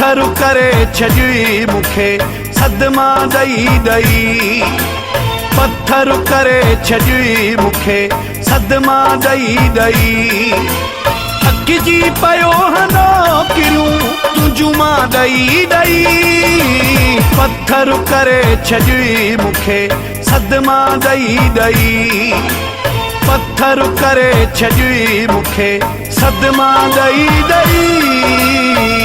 पत्थर करे छॾी मूंखे सदमा ॾई ॾई पत्थर करे छॾी मूंखे सदमा ॾई ॾई थकिजी पियो हनो किरियूं तुंहिंजूं मां ॾई ॾई पत्थर करे छॾी मूंखे सदमा ॾई ॾई पत्थर करे छॾी मूंखे सदमा ॾई ॾई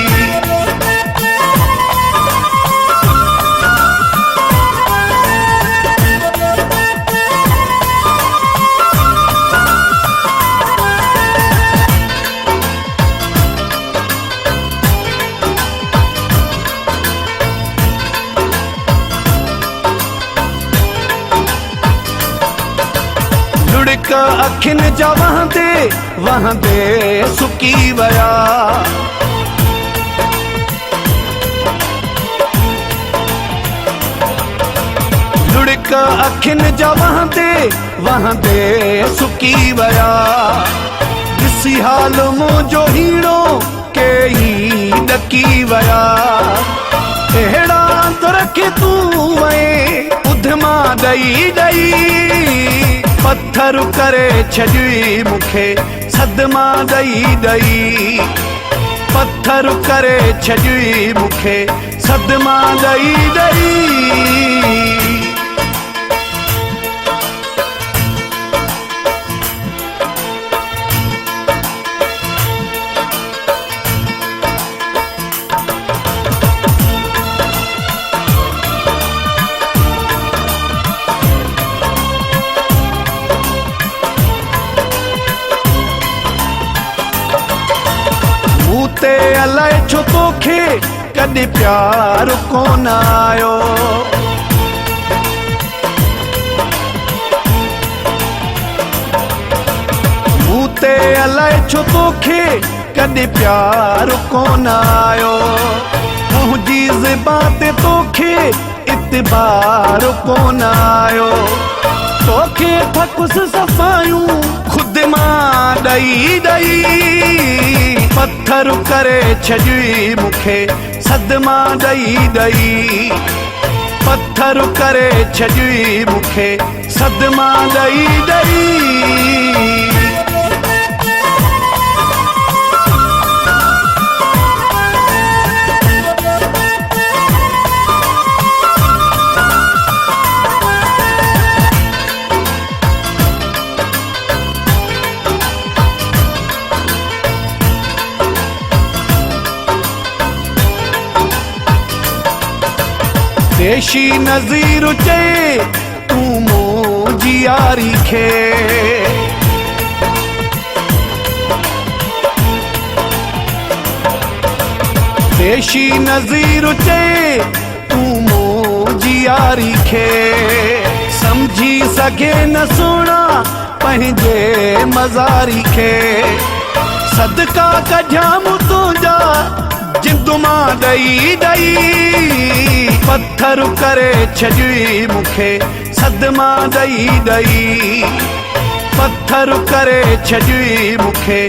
लुड़क अखियुनि जा वहंदे वहंदे सुकी विया लुड़क अखियुनि जा वहंदे वहंदे सुकी विया ॾिसी हाल मुंहिंजो हीणो के ई ॾकी विया अहिड़ा अंदर खे तूं वए उधमा ॾई ॾई पत्थर करे छॾी मूंखे सदमा ॾई ॾई पत्थर करे छॾी मूंखे सदमा ॾई ॾई ते अलाए छो तोखे कॾहिं प्यार कोन आयो मूं ते अलाए छो तोखे कॾहिं प्यार कोन आयो मुंहिंजी ज़बान ते तोखे इतबार कोन आयो तोखे थकुस सफ़ायूं खुदि मां ॾई ॾई पत्थर करे छॾी मूंखे सदमा ॾई ॾई पत्थर करे छॾी मूंखे सदमा ॾई ॾई देशी नज़ीर चए तूं मुंहिंजी यारी खे देशी नज़ीर चए तूं मुंहिंजी यारी खे समझी सघे न सुहिणा पंहिंजे मज़ारी खे सदका कढियां मूं तुंहिंजा जिंद मां ॾई ॾई पत्थर करे छॾी मूंखे सदमा ॾई ॾई पत्थर करे छॾी मूंखे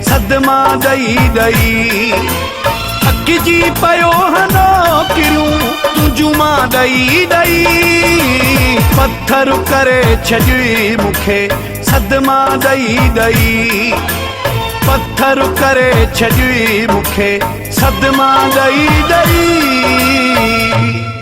सदमा ॾई ॾई थकिजी पियो हनो किरियूं तुंहिंजूं मां ॾई ॾई पत्थर करे छॾी मूंखे सदमा ॾई ॾई पत्थर करे छॾी मूंखे सदमा ॾई ॾई